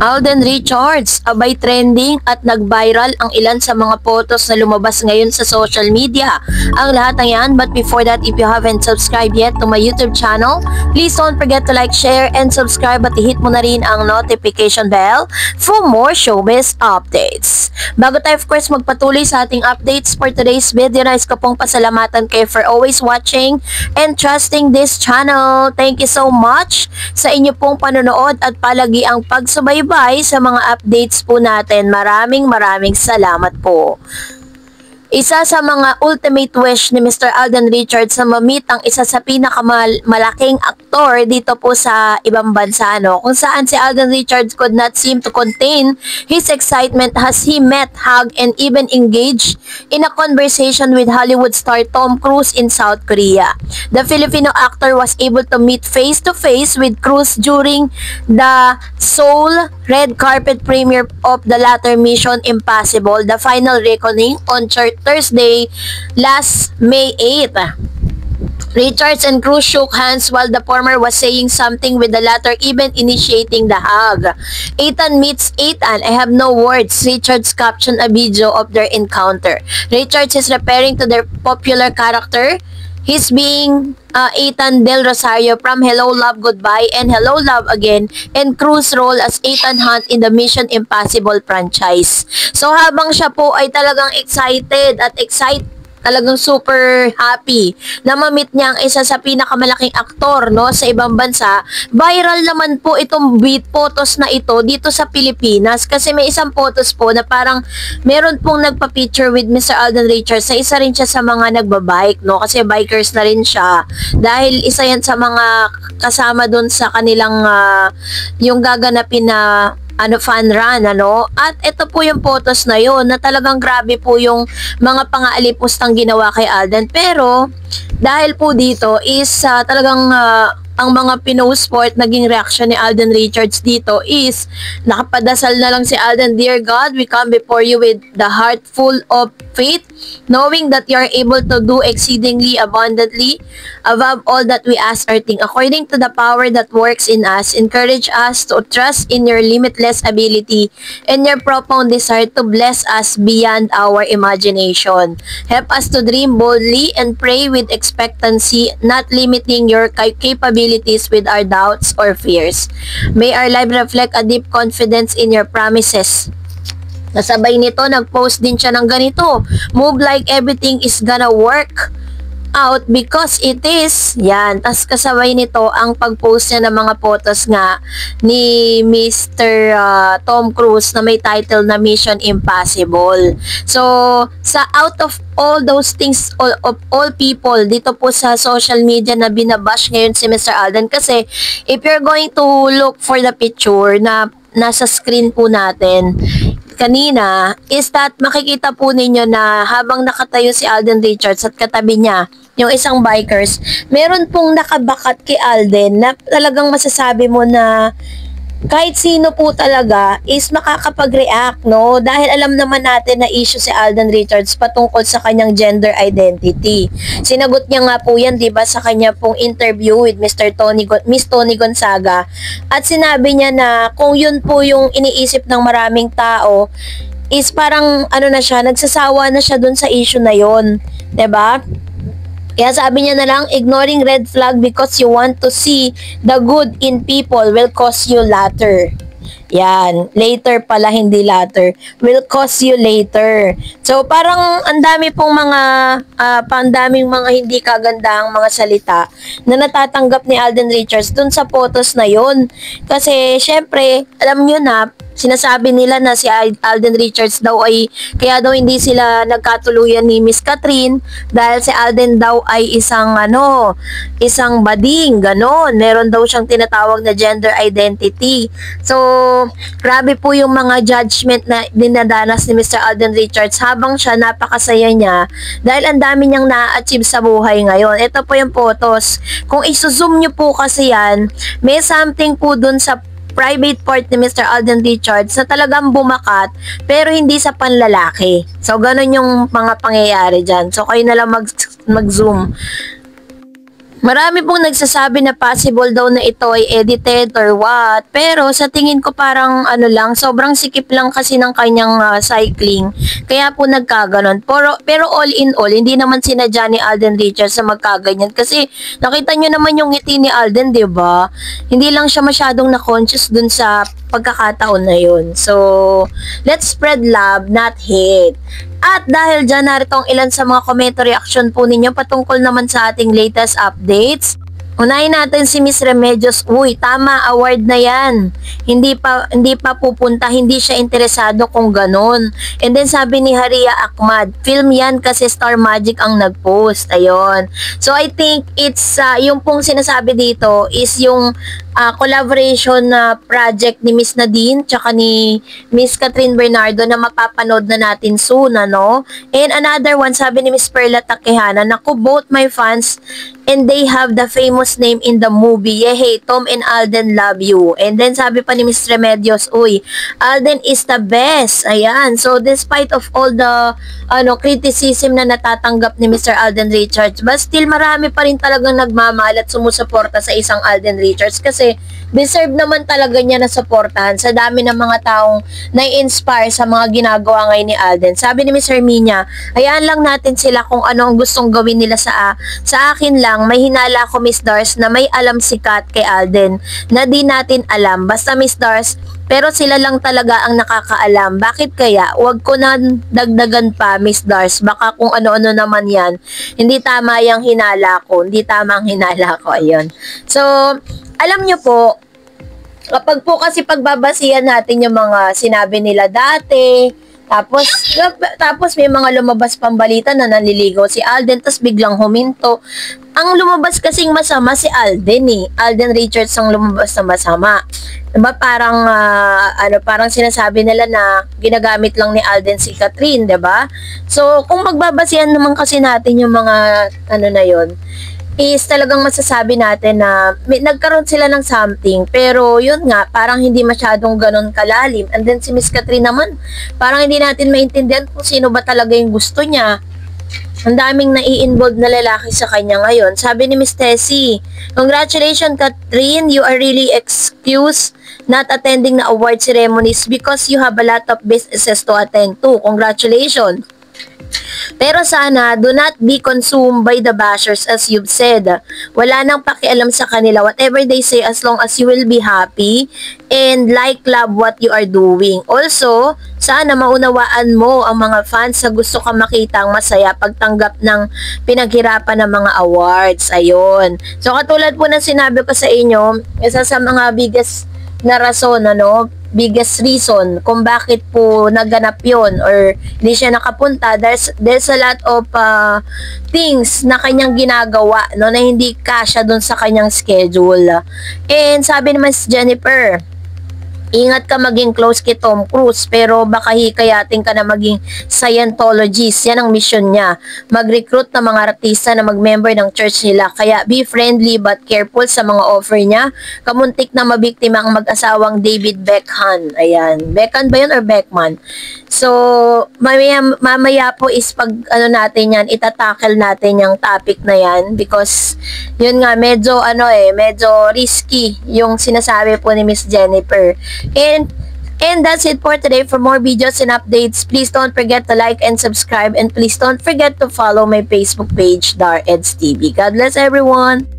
Alden Richards, abay trending at nag-viral ang ilan sa mga photos na lumabas ngayon sa social media. Ang lahat ng yan, but before that, if you haven't subscribed yet to my YouTube channel, please don't forget to like, share, and subscribe at i-hit mo na rin ang notification bell for more showbiz updates. Bago tayo of course magpatuloy sa ating updates for today's video, nais ko pong pasalamatan kayo for always watching and trusting this channel. Thank you so much sa inyo pong panonood at palagi ang pagsubaybay sa mga updates po natin. Maraming salamat po. Isa sa mga ultimate wish ni Mr. Alden Richards na ma-meet ang isa sa pinakamalaking aktor dito po sa ibang bansa, no? Kung saan si Alden Richards could not seem to contain his excitement as he met, hugged, and even engaged in a conversation with Hollywood star Tom Cruise in South Korea. The Filipino actor was able to meet face-to-face with Cruise during the Seoul red carpet premiere of the latter Mission Impossible, The Final Reckoning on Thursday, last May 8. Richards and Cruise shook hands while the former was saying something with the latter even initiating the hug. Ethan meets Ethan. I have no words. Richards captioned a video of their encounter. Richards is referring to their popular character. He's being Ethan Del Rosario from Hello Love Goodbye and Hello Love Again, and Cruise role as Ethan Hunt in the Mission Impossible franchise. So habang siya po ay talagang excited at talagang super happy na ma-meet niya ang isa sa pinakamalaking aktor, no, sa ibang bansa. Viral naman po itong photos na ito dito sa Pilipinas kasi may isang photos po na parang meron pong nagpa-picture with Mr. Alden Richards sa isa rin siya sa mga nagbabike, no, kasi bikers na rin siya dahil isa yan sa mga kasama doon sa kanilang yung gaganapin na fun run, At ito po yung photos na yun na talagang grabe po yung mga pang-aalipustang ginawa kay Alden. Pero dahil po dito is talagang ang mga pinost po at naging reaction ni Alden Richards dito is nakapadasal na lang si Alden, "Dear God, we come before you with the heart full of faith, knowing that you are able to do exceedingly abundantly above all that we ask or think, according to the power that works in us. Encourage us to trust in your limitless ability and your profound desire to bless us beyond our imagination. Help us to dream boldly and pray with expectancy, not limiting your capabilities with our doubts or fears. May our life reflect a deep confidence in your promises." Nasabay nito, nag-post din siya ng ganito, "Move like everything is gonna work out because it is." Yan. Tapos kasabay nito ang pag-post niya ng mga photos nga ni Mr. Tom Cruise na may title na Mission Impossible. So, sa out of all those things, all people dito po sa social media na binabash ngayon si Mr. Alden, kasi if you're going to look for the picture na nasa screen po natin kanina, is that makikita po ninyo na habang nakatayo si Alden Richards at katabi niya yung isang bikers, meron pong nakabakat kay Alden na talagang masasabi mo na kahit sino po talaga is makakapag-react, no? Dahil alam naman natin na issue si Alden Richards patungkol sa kanyang gender identity. Sinagot niya nga po yan, diba, sa kanya pong interview with Miss Tony Gonzaga. At sinabi niya na kung yun po yung iniisip ng maraming tao, is parang na siya, nagsasawa na siya dun sa issue na yun. Diba? Kaya sabi niya na lang, "Ignoring red flag because you want to see the good in people will cost you later." Yan. Later pala, hindi later. Will cost you later. So, parang ang dami pong pandaming mga hindi kagandang mga salita na natatanggap ni Alden Richards dun sa photos na yun. Kasi, syempre, alam nyo na, sinasabi nila na si Alden Richards daw ay, kaya daw hindi sila nagkatuluyan ni Miss Catherine dahil si Alden daw ay isang bading, ganon. Meron daw siyang tinatawag na gender identity. So, grabe po yung mga judgment na dinadanas ni Mr. Alden Richards habang siya napakasaya niya dahil ang dami niyang na-achieve sa buhay ngayon. Ito po yung photos. Kung iso-zoom nyo po kasi yan, may something po dun sa private part ni Mr. Alden Richards na talagang bumakat pero hindi sa panlalaki. So, ganun yung mga pangyayari dyan. So, kayo na lang mag-zoom. Marami pong nagsasabi na possible daw na ito ay edited or what. Pero sa tingin ko parang ano lang, sobrang sikip lang kasi ng kanyang cycling. Kaya po nagkaganon. Pero all in all, hindi naman sinadya ni Alden Richards na magkaganyan. Kasi nakita nyo naman yung ngiti ni Alden, di ba? Hindi lang siya masyadong na-conscious dun sa pagkakataon na yun. So, let's spread love, not hate. At dahil dyan, narito ang ilan sa mga komento reaction po ninyo patungkol naman sa ating latest updates. Unahin natin si Miss Remedios. Uy, tama, award na yan. Hindi pa pupunta, hindi siya interesado kung ganun. And then sabi ni Haria Ahmad, film yan kasi Star Magic ang nag-post. Ayun. So I think it's, yung pong sinasabi dito is yung collaboration na project ni Miss Nadine tsaka ni Miss Catherine Bernardo na mapapanood na natin soon, ano? And another one, sabi ni Miss Perla Takehana, naku, both my fans and they have the famous name in the movie. Yehey, Tom and Alden love you. And then sabi pa ni Miss Remedios, uy, Alden is the best. Ayan. So despite of all the criticism na natatanggap ni Mr. Alden Richards, but still marami pa rin talagang nagmamahal at sumusuporta sa isang Alden Richards kasi deserve naman talaga niya na suportahan sa dami ng mga taong nai-inspire sa mga ginagawa ngayon ni Alden. Sabi ni Miss Herminia, hayaan lang natin sila kung ano ang gustong gawin nila sa akin lang, may hinala ko Miss Dars na may alam si Kat kay Alden na di natin alam. Basta Miss Dars, pero sila lang talaga ang nakakaalam. Bakit kaya? Huwag ko na dagdagan pa, Miss Dars. Baka kung ano-ano naman yan. Hindi tama yung hinala ko. Hindi tama ang hinala ko. Ayun. So, alam nyo po, kapag po kasi pagbabasihan natin yung mga sinabi nila dati, tapos may mga lumabas pang balita na nanliligaw si Alden, tapos biglang huminto. Ang lumabas kasing masama si Alden eh. Alden Richards ang lumabas na masama. Diba parang, parang sinasabi nila na ginagamit lang ni Alden si Catherine, diba? So, kung magbabasihan naman kasi natin yung mga, na yun, is talagang masasabi natin na nagkaroon sila ng something, pero yun nga, parang hindi masyadong ganun kalalim. And then si Miss Catherine naman, parang hindi natin maintindihan kung sino ba talaga yung gusto niya. Ang daming nai-involve na lalaki sa kanya ngayon. Sabi ni Miss Tessie, congratulations Catherine, you are really excused not attending na award ceremonies because you have a lot of businesses to attend to. Congratulations. Pero sana, do not be consumed by the bashers as you've said. Wala nang pakialam sa kanila. Whatever they say, as long as you will be happy and love what you are doing. Also, sana maunawaan mo ang mga fans sa gusto ka makita ang masaya pagtanggap ng pinaghirapan ng mga awards. Ayun. So, katulad po ng sinabi ko sa inyo, isa sa mga biggest na rason, biggest reason kung bakit po naganap yon or hindi siya nakapunta, there's a lot of things na kanyang ginagawa na hindi kasya doon sa kanyang schedule. And sabi naman si Jennifer, ingat ka maging close kay Tom Cruise, pero baka hikayatin ka na maging Scientologist. Yan ang mission niya. Mag-recruit ng mga artista na mag-member ng church nila. Kaya be friendly but careful sa mga offer niya. Kamuntik na mabiktima ang mag-asawang David Beckham. Ayan. Beckham ba yun or Beckman? So, mamaya po is pag natin yan, itatackle natin yung topic na yan because yun nga, medyo risky yung sinasabi po ni Miss Jennifer. And that's it for today. For more videos and updates, please don't forget to like and subscribe, and please don't forget to follow my Facebook page, Dar Eds TV. God bless everyone.